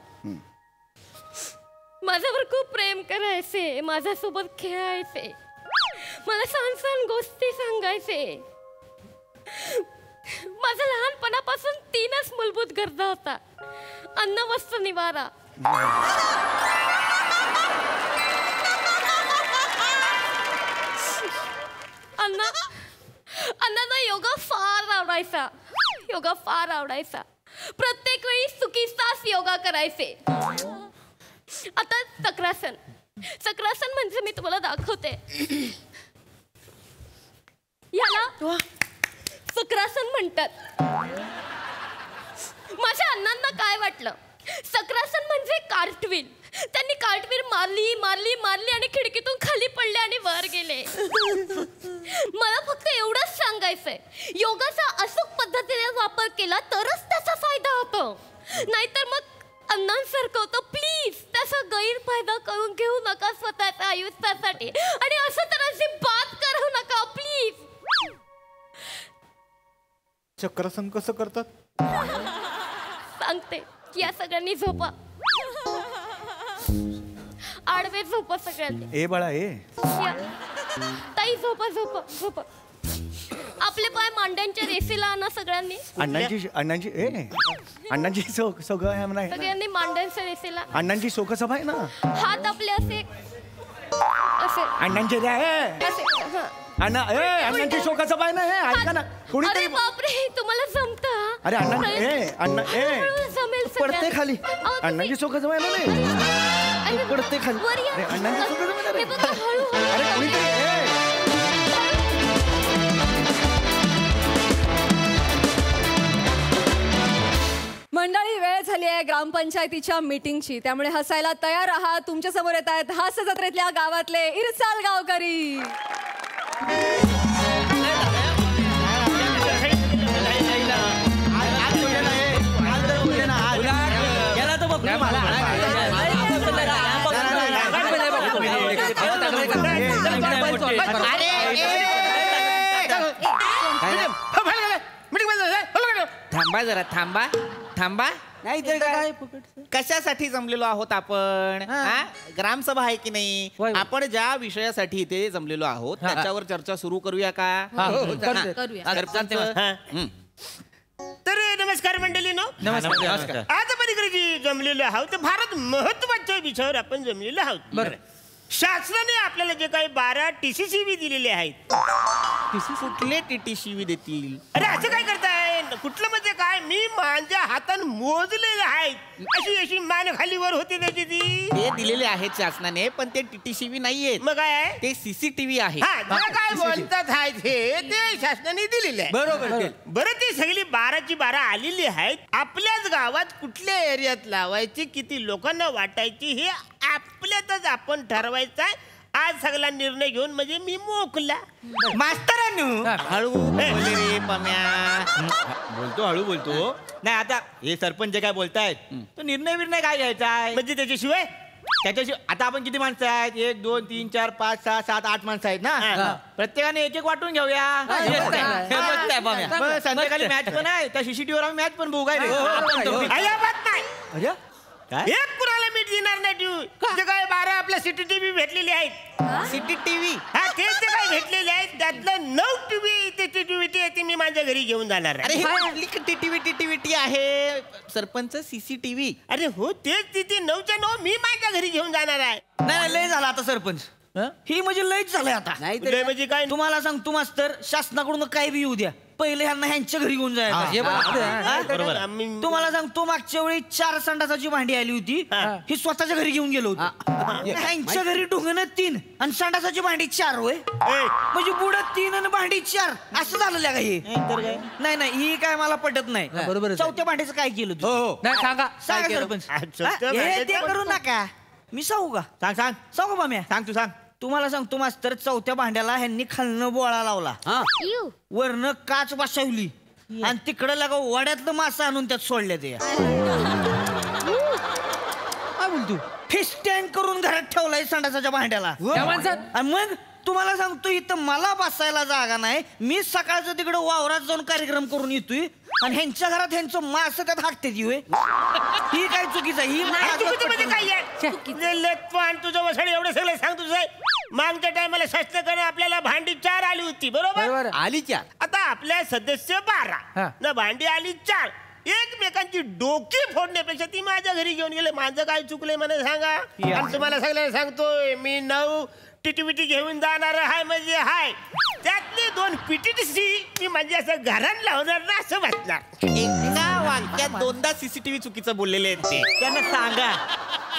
माझ्यावर खूप प्रेम करायचे. माझ्यासोबत खेळायचे. मला छान गोष्टी सांगायचे. माझ्या लहानपणापासून 3च मूलभूत गरजा होता: अन्न, वस्त्र, निवारा. अण्णांना योगा फार आवडायचा. प्रत्येक वेळी चुकीचाच योगा करायचे. आता चक्रासन म्हणजे मी तुम्हाला दाखवते. याला चक्रासन म्हणतात. माझ्या अण्णांना काय वाटलं? चक्रासन म्हणजे कार्टव्हील. त्यांनी कार्टव्हील मारली आणि खिडकीतून खाली पडले आणि वर गेले. मला फक्त एवढंच सांगायचंय, योगाचा अचूक पद्धतीने वापर केला तरच त्याचा फायदा होतो, नाहीतर मग अण्णांसारखं होतं. प्लीज त्याचा गैरफायदा करून घेऊ नका स्वतःच्या आयुष्यासाठी. आणि असं तर अजिबात करू नका प्लीज. चक्रासन कसं करतात? सांगते. या सगळ्यांनी झोपा. आडवे झोपा सगळ्यांनी. ए बाळा ए. ताई झोपा. आपले पाय मांड्यांच्या रेसीला आणा सगळ्यांनी. अण्णांची सगळ्यांनी मांड्यांच्या रेसीला. अण्णांची शोकसभा आहे ना. हात आपले असे अण्णांचे अण्णांची शोकसभा आहे ना. हे ऐका ना अरे बापरे, तुम्हाला जमतं? अरे अण्णा जमेल पडते खाली. अण्णांची शोकसभा आहे ना. पडते खाली. अण्णांची शोकसभा आहे. अरे कोणीतरी मंडळी, वेळ झाली आहे आहे ग्रामपंचायतीच्या मीटिंगची, त्यामुळे हसायला तयार आहात. तुमच्या समोर येत आहेत हास्य जत्रेतल्या गावातले इरसाल गावकरी. थांबा जरा, थांबा थांबा. नाही तर काय कशासाठी जमलेलो आहोत आपण? हा? ग्रामसभा आहे की नाही? आपण ज्या विषयासाठी इथे जमलेलो आहोत त्याच्यावर चर्चा सुरू करूया का? सरपंच. तर नमस्कार मंडळीनो. नमस्कार. आज आपण इकडे जमलेलो आहोत भारत महत्वाच्या विषयावर आपण जमलेलो आहोत. बरं, शासनाने आपल्याला जे काही 12 TCCV दिलेले आहेत. कुठले TTCV देतील? अरे असं काय करताय? कुठलं म्हणजे काय? मी माझ्या हातानं मोजलेले आहेत. अशी अशी मान खाली वर होते त्याची ती. ते दिलेले आहेत शासनाने, पण ते TTCV नाहीये. मग काय आहे? ते CCTV आहे. काय बोलतात आहेत हे ते शासनाने दिलेले आहे. बरोबर. बरं, ती सगळी 12ची 12 आलेली आहेत. आपल्याच गावात कुठल्या एरियात लावायची, किती लोकांना वाटायची हे आपल्यातच आपण ठरवायचं आहे. आज सगळा निर्णय घेऊन म्हणजे मी मोकला. मास्तरांनो हळू बोल रे पम्या. बोलतो, हळू बोलतो. नाही आता हे सरपंच काय बोलतायत तो निर्णय काय घ्यायचा आहे? म्हणजे त्याच्याशिवाय आता आपण किती माणसं आहेत? 1 2 3 4 5 6 7 8 माणसं आहेत ना. प्रत्येकाने एक वाटून घेऊया. संध्याकाळी मॅच पण आहे, त्या CCTV वर आम्ही मॅच पण बघू. काय अजिबात नाही. अरे काय एक कुणाला मीठ देणार नाही देऊ. जे काय 12 आपल्या CCTV भेटलेले आहेत. CCTV हा ते काय भेटलेले आहेत त्यातलं 9 टीव्ही मी माझ्या घरी घेऊन जाणार आहे. अरे टीटीव्ही आहे सरपंच. CCTV. अरे हो तेच तिथे 9च्या 9 मी माझ्या घरी घेऊन जाणार आहे. नाही लय झाला आता सरपंच. ही म्हणजे लयच झालंय आता. लय म्हणजे काय? तुम्हाला सांगतो मास्तर, शासनाकडून काय बी येऊ द्या, पहिले ह्यांना ह्यांच्या घरी घेऊन जायचं. तुम्हाला सांगतो मागच्या वेळी 4 संडासाची भांडी आली होती, ही स्वतःच्या घरी घेऊन गेलो होतो. ह्यांच्या घरी ढुंगण 3 आणि संडासाची भांडी 4 होय. म्हणजे बुडत 3 आणि भांडी 4 असं झालं का हे? नाही ही काय मला पटत नाही. बरोबर. चौथ्या भांडीचं काय केलं तू? सांगा सरपंच. हे ते करू नका, मी सांगू का? सांगू बा मी. सांग तू सांग. तुम्हाला सांगतो मास्तर, चौथ्या भांड्याला ह्यांनी खालनं बोळा लावला, वरनं काच बसवली आणि तिकडं लगा वड्यातलं मासा आणून त्यात सोडल्या. ते काय बोलतो? फिश टँक करून घरात ठेवलाय संडासाच्या भांड्याला. आणि मग तुम्हाला सांगतो इथं मला बसायला जागा नाही. मी सकाळचं तिकडे वावरात जाऊन कार्यक्रम करून येतोय आणि ह्यांच्या घरात ह्यांचं मास त्यात हाकते. ही काय चुकीचं? ही तुझं वसड एवढं सगळं सांग. तुझं मागच्या टायमाला शासनाकडे आपल्याला भांडी 4 आली होती. बरोबर. आली 4. आता आपल्या सदस्य 12 ना भांडी आली 4. एकमेकांची डोकी फोडण्यापेक्षा ती माझ्या घरी घेऊन गेले. माझं काय चुकलंय मला सांगा. आणि तुम्हाला सगळ्यांना सांगतोय मी 9 टीटीव्ही घेऊन जाणार आहे. म्हणजे हाय त्यातली 2 PTTC मी म्हणजे असं घरात लावणार ना असं वाटणार. एका वाक्यात 2दा CCTV चुकीचं बोललेले आहेत ते. त्यांना सांगा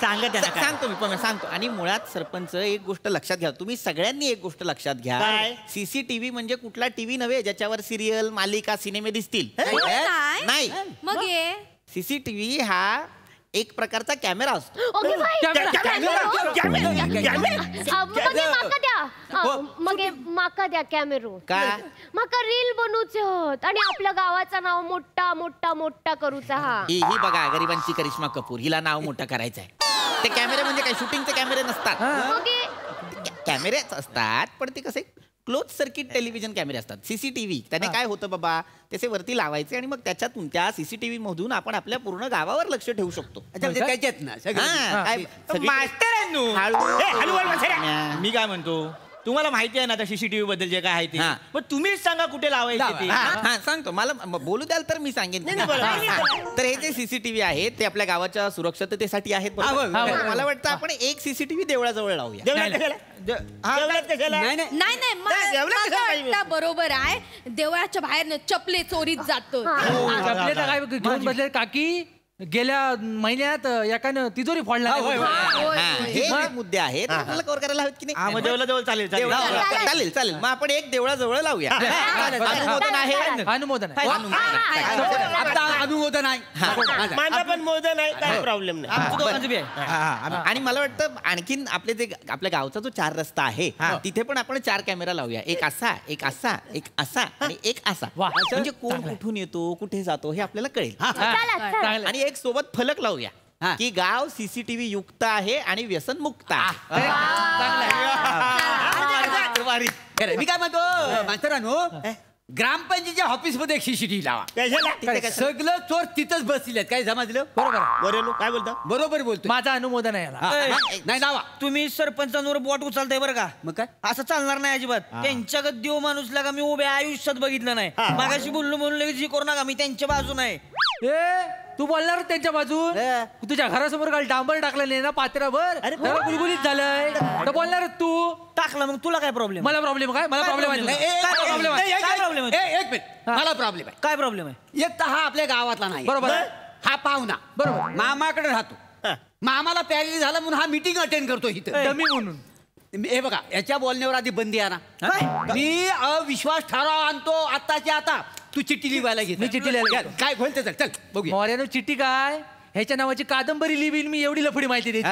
त्यांना. सांगतो मी पण सांगतो. आणि मुळात सरपंच एक गोष्ट लक्षात घ्या, तुम्ही सगळ्यांनी एक गोष्ट लक्षात घ्या. काय? CCTV म्हणजे कुठला टीव्ही नव्हे ज्याच्यावर सिरियल मालिका सिनेमे दिसतील. नाही, मग ये CCTV हा एक प्रकारचा कॅमेरा असतो. माका द्या कॅमेरो. का? माका रील बनवूचे होत आणि आपल्या गावाचं नाव मोठा मोठा मोठा करूचा. हा ही बघा गरिबांची करिश्मा कपूर, हिला नाव मोठं करायचं आहे. ते कॅमेरे म्हणजे काय शूटिंगचे कॅमेरे नसतात. कॅमेरेच असतात पण ते कसे क्लोज सर्किट टेलिव्हिजन कॅमेरे असतात. CCTV त्याने काय होतं बाबा, त्याचे वरती लावायचे आणि मग त्याच्यातून त्या CCTV मधून आपण आपल्या पूर्ण गावावर लक्ष ठेवू शकतो. त्याच्यात ना मी काय म्हणतो, तुम्हाला माहिती आहे ना आता CCTV बद्दल जे काय आहे ते. पण तुम्हीच सांगा कुठे लावायचे. सांगतो, मला बोलू द्याल तर मी सांगेन. तर हे जे CCTV आहेत ते आपल्या गावाच्या सुरक्षिततेसाठी आहेत. मला वाटतं आपण एक CCTV देवळाजवळ लावूया. नाही बरोबर आहे. देवळाच्या बाहेर चपले चोरीत जातो. काय घेऊन बसले काकी. गेल्या महिन्यात एकानं तिजोरी फोडला हे मुद्दे आहेत आपल्याला कव्हर करायला हवेत की नाही? मग देवळाजवळ चालेल चालेल चालेल मग आपण एक देवळाजवळ लावूया. अनुमोदन आहे. अनुमोदन आहे. आता अनुमोदन आहे. माझा पण मोदन आहे, काय प्रॉब्लेम नाही. आमचं दोघांचं बी आहे. आणि मला वाटतं आणखीन आपले ते आपल्या गावचा जो 4 रस्ता आहे तिथे पण आपण 4 कॅमेरा लावूया. एक असा, एक असा, एक असा आणि एक असा. म्हणजे कोण कुठून येतो कुठे जातो हे आपल्याला कळेल. आणि एक सोबत फलक लावूया की गाव सीसीटीव्ही युक्त आहे आणि व्यसन मुक्त आहे. मी काय म्हणतो मास्तरांनो, ग्रामपंचायतीच्या ऑफिस मध्ये एक सीसीटीव्ही लावा. सगळं चोर तिथंच बसले. काय समजलं? बरोबर काय बोलता? बरोबर बोलतो. माझं अनुमोदन आहे याला. नाही लावा. तुम्ही सरपंचांवर बोट उचलताय बरं का? मग काय असं चालणार नाही अजिबात. त्यांच्याकडे देव माणूसला का मी उभ्या आयुष्यात बघितलं नाही. मागाशी बोललो म्हणून लगेच हे करू नका. मी त्यांच्या बाजू नाही. तू बोलणार त्यांच्या बाजून? तुझ्या घरासमोर काल डांबर टाकलं नाही ना पात्रावर? गुलगुलीत झालंय तर बोलणार तू. टाकला मग तुला काय प्रॉब्लेम? मला प्रॉब्लेम काय? मला प्रॉब्लेम आहे. काय प्रॉब्लेम आहे? एक मिनिट, मला प्रॉब्लेम आहे. काय प्रॉब्लेम आहे? एक तर हा आपल्या गावातला नाही. बरोबर. हा पाहुणा बरोबर. मामाकडे राहतो. मामाला प्यारी झाला म्हणून हा मीटिंग अटेंड करतो इथं डमी म्हणून. हे बघा, याच्या बोलण्यावर आधी बंदी आणा. मी अविश्वास ठराव आणतो आताच्या आता. तू चिठ्ठी लिहायला घे. मी चिठ्ठी लिहायला घेतो. काय बोलते? चल बघूया. मोर्यानो चिठ्ठी काय? ह्याच्या नावाची कादंबरी लिहिन मी. एवढी लफडी माहिती देते.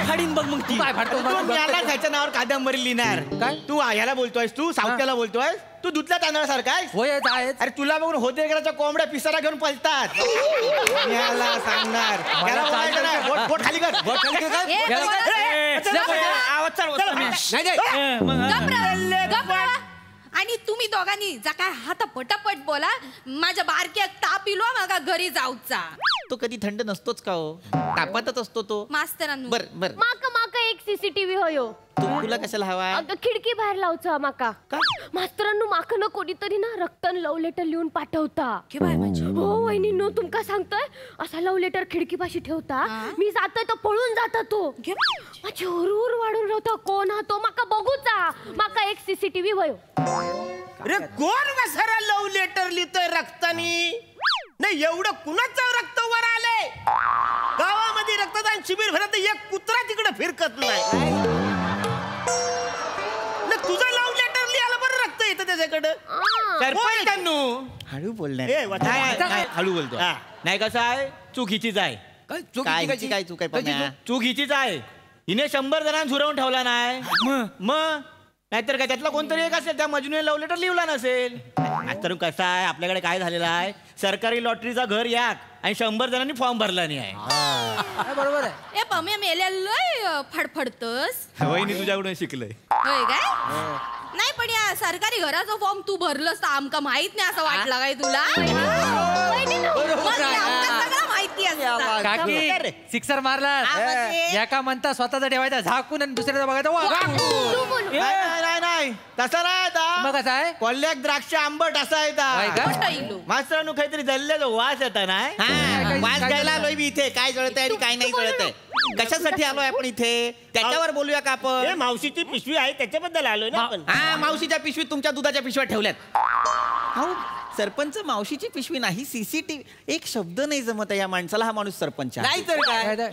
फाडीन बघ मग ती. काय फाडतो? ह्याच्या नावावर कादंबरी लिहिणार काय? तू ह्याला बोलतोयस, तू सावत्याला बोलतोय, तू दुधल्या तांदळासारखा आहेस. होय आहेत. अरे तुला बघून होते घराच्या कोंबड्या पिसारा घेऊन पळतात. याला सांगणार याला बोलायचं नाही. बोट खाली कर. बोट खाली कर. आवाज चालवत आणि तुम्ही दोघांनी जा काय हात पटापट बोला. माझ्या बारक्या ताप इलो मागा घरी जाऊचा. तो कधी थंड नसतोच का हो? तापातच असतो तो. मास्तरांनो बर बर. माका एक सीसीटीव्ही होयो. तुला कशाला हवा? अगं खिडकी बाहेर लावचा माका. मास्तरांनो माका न कोणीतरी ना रक्तन लव लेटर लिहून पाठवता. हो वहिनींनो तुमका सांगतोय, असा लव लेटर खिडकी पाशी ठेवता. मी जातोय तर पळून जाता तो. माझी हुरहुर वाढून राहता. कोण हा तो माका बघूचा. माका एक सीसीटीव्ही होयो. अरे कोण वसारा लव लेटर लिहितोय रक्तानी? नाही एवढं कुणाचं रक्त वर आलंय? गावामध्ये रक्तदान शिबिर भरत एक कुत्रा तिकडे फिरकत नाही. तुझं लव लेटर लिहायला बरं रक्त येतं त्याच्याकडे. हळू बोलणार. हळू बोलतो. नाही कसं आहे, चुकीचीच आहे. काय चूक आहे? चूक हिचीच आहे. हिने 100 जणांना झुरवून ठेवला नाही. मग नाहीतर काय त्यातला कोणतरी एक असेल, त्या मजनूने लव्ह लेटर लिहिला नसेल. तर कसं आहे, आपल्याकडे काय झालेलं आहे, सरकारी लॉटरीचा घर याक आणि 100 जणांनी फॉर्म भरला नाही आहे. बरोबर आहे. ए पम्या मेल्या लय फडफडतस. वहिनी तुझ्याकडून शिकलंय. होय काय? नाही पण या सरकारी घराचा फॉर्म तू भरलंस तर आमका माहित नाही असं वाटलं काय तुला? सगळं माहिती असतं. काकी सिक्सर मारला. एका म्हणता स्वतःचा ठेवायचा झाकून आणि दुसऱ्याचा बघायचा. नाही तसं नाही आता. मग कसं आहे? कोल्ह्याक द्राक्ष आंबट असा येतात. मास्तरांनो काहीतरी जल्ल्याचा वास येता नाही. वास घ्यायला आलोय मी इथे. काय जळतंय आणि काय नाही जळतंय. कशासाठी आलोय आपण इथे? त्याच्यावर बोलूया का आपण? मावशीची पिशवी आहे त्याच्याबद्दल आलोय ना आपण. हा, मावशीच्या पिशवीत तुमच्या दुधाच्या पिशव्या ठेवल्यात. अहो सरपंच मावशीची पिशवी नाही, सीसीटीव्ही. एक शब्द नाही जमत या माणसाला. हा माणूस सरपंच नाही तर काय?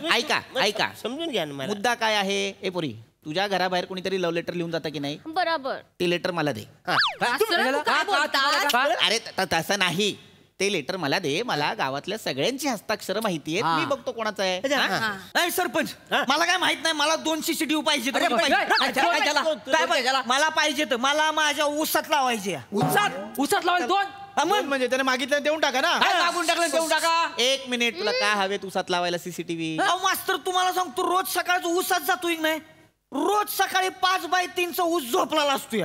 ऐका समजून घ्या ना. मुद्दा काय आहे. ए पोरी, तुझ्या घराबाहेर कोणीतरी लव्ह लेटर लिहून जातं की नाही? बरोबर. ते लेटर मला दे. अरे तसं नाही. ते लेटर मला दे. मला गावातल्या सगळ्यांची हस्ताक्षर माहिती आहेत. मी बघतो कोणाचं आहे. नाही सरपंच, मला काय माहित नाही. मला 2 सीसीटीव्ही पाहिजे. मला पाहिजे तर मला माझ्या ऊसात लावायचे. उसात लावायला 2 म्हणजे त्याने मागितलं देऊन टाका ना. मागून टाकलं देऊन टाका. 1 मिनिट, तुला काय हवे ऊसात लावायला सीसीटीव्ही? मास्तर तुम्हाला सांगतो, रोज सकाळचं ऊसात जातोय नाही. रोज सकाळी 5x3चा ऊस झोपला असतो.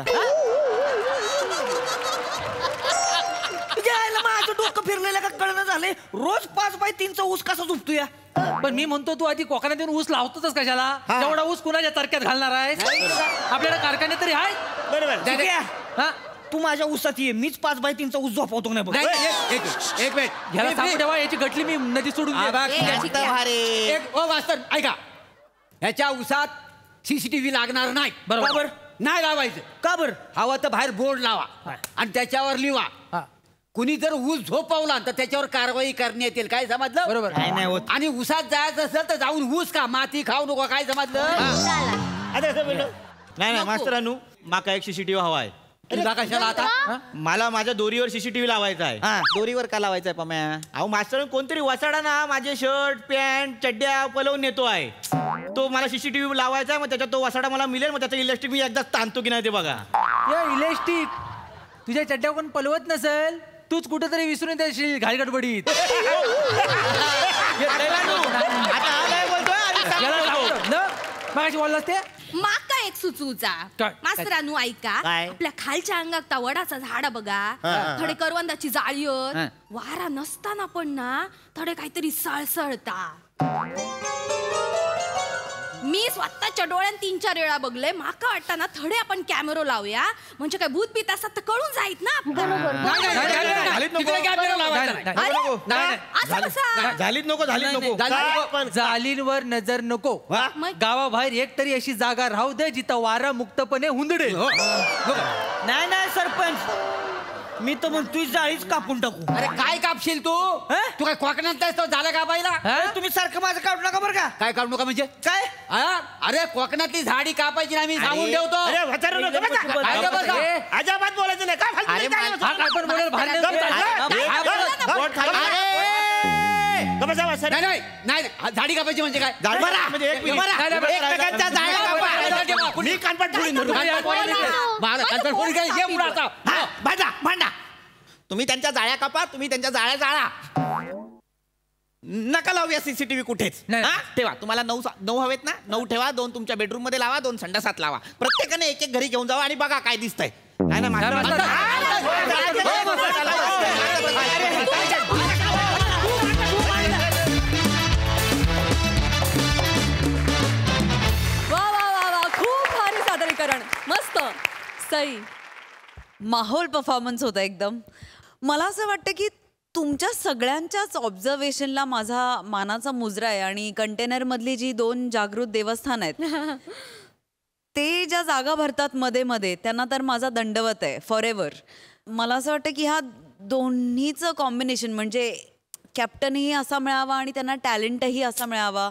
माझं डोकं फिरलेलं का कळणं झालंय. रोज 5x3चा ऊस कसा झोपतोय? पण मी म्हणतो तू आधी कोकणात येऊन ऊस लावतोच कशाला? एवढा ऊस कुणाच्या तरक्यात घालणार आहे? आपल्याला कारखाने तरी आहे. बरोबर. तू माझ्या ऊसात ये. मीच 5x3चा ऊस झोपवतो नाही बघ. एक मिनिट. ह्याला सांगू तेव्हा याची गटली मी नदी सोडून वास्तर ऐका, ह्याच्या ऊसात सीसीटीव्ही लागणार नाही. बरोबर. नाही लावायचं. का बरं? हवं तर बाहेर बोर्ड लावा आणि त्याच्यावर लिहा कुणी जर ऊस झोपवला तर त्याच्यावर कारवाई करण्यात येईल. काय समजलं? बरोबर. काय नाही होत. आणि ऊसात जायचं असेल तर जाऊन ऊस का माती खाऊ नको. काय समजलं? आता कसं बोललो? नाही मास्तरानू माका एक सीसीटीव्ही हवा आहे. तुला कशाला आता? मला माझ्या दोरीवर सीसीटीव्ही लावायचा आहे. दोरीवर का लावायचंय पम्या? अहो मास्तर कोणतरी वसाडा ना माझे शर्ट पॅन्ट चड्ड्या पलवून नेतो आहे. तो मला सीसीटीव्ही लावायचा आहे. मग त्याच्यात तो वसाडा मला मिळेल. मग त्याचा इलेक्ट्रिक मी एकदाच ताणतो की नाही ते बघा. या इलेस्टिक तुझ्या चड्ड्या कोण पलवत नसेल तूच कुठेतरी विसरून येशील घालगडबडीत. मागाशी बोललास ते माका एक सुचूचा काय? मास्तरानू ऐका. काय? आपल्या खालच्या अंगात वडाचा झाड बघा. थोडे करवंदाची जाळी वारा नसताना पण ना थोडे काहीतरी सळसळता. मी स्वतःच्या डोळ्यात 3-4 वेळा बघले. माका वाटतं ना थोडे आपण कॅमेरा लावूया म्हणजे काय भूत बीत असतात तर कळून जाईत ना. असं कसं? झालीच नको झालीच नको. जालींवर नजर नको. गावाबाहेर एक तरी अशी जागा राहू दे जिथं वारा मुक्तपणे हुंदडेल. नाही सरपंच, मी तर म्हणतोय जाळीच कापून टाकू. अरे काय कापशील तू? तू काय कोकणात जायस तो झाला का बाईला? तुम्ही सारखं माझं काढू नका बरं का. काय काढू नका म्हणजे काय? अरे कोकणातली झाडी कापायची ना मी सांगून ठेवतो. अरे वचारू नको बसा. काय रे बसा? अजिबात बोलायचं नाही. काय फालतू अरे काय मा- बोलतो? हा काय पण बोलेल भारी नाही. नाही नाही नाही झाडी कापायची म्हणजे काय? म्हणजे एक मिनिट. एकमेकांच्या जाळ्या कापा. मी कानपट फोडीन. मला कानपट फोडी काय? ये पुढं आता. भांडा तुम्ही त्यांच्या जाळ्या कापा. तुम्ही त्यांच्या जाळ्या जाळा. नका लावूया सीसीटीव्ही कुठेच. नाही. ठेवा. तुम्हाला 9 हवेत ना 9 ठेवा. 2 तुमच्या बेडरूम मध्ये लावा. 2 संडासात लावा. प्रत्येकाने एक घरी घेऊन जावा आणि बघा काय दिसतंय. नाही ना खूप भारी सादरीकरण. मस्त. सई माहोल परफॉर्मन्स होता एकदम. मला असं वाटतं की तुमच्या सगळ्यांच्याच ऑब्झर्वेशनला माझा मानाचा मुजरा आहे. आणि कंटेनरमधली जी 2 जागृत देवस्थान आहेत ते ज्या जागा भरतात मध्ये मध्ये त्यांना तर माझा दंडवत आहे फॉर एव्हर. मला असं वाटतं की ह्या दोन्हीचं कॉम्बिनेशन म्हणजे कॅप्टनही असा मिळावा आणि त्यांना टॅलेंटही असा मिळावा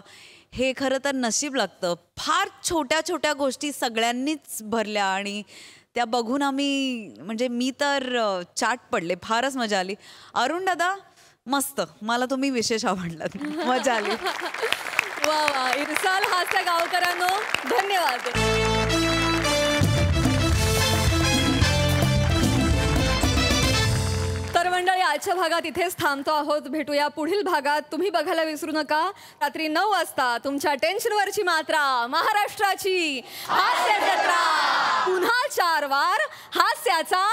हे खरं तर नशीब लागतं. फार छोट्या छोट्या गोष्टी सगळ्यांनीच भरल्या आणि त्या बघून आम्ही म्हणजे मी तर चाट पडले. फारच मजा आली. अरुण दादा मस्त. मला तुम्ही विशेष आवडलात. मजा आली. वा वा. इरसाल हास्य गावकरांनो धन्यवाद. तर मंडळी आजच्या भागात इथेच थांबतो आहोत. भेटूया पुढील भागात. तुम्ही बघायला विसरू नका रात्री 9 वाजता तुमच्या टेन्शनवरची मात्रा महाराष्ट्राची हास्य जत्रा. पुन्हा 4 वार हास्याचा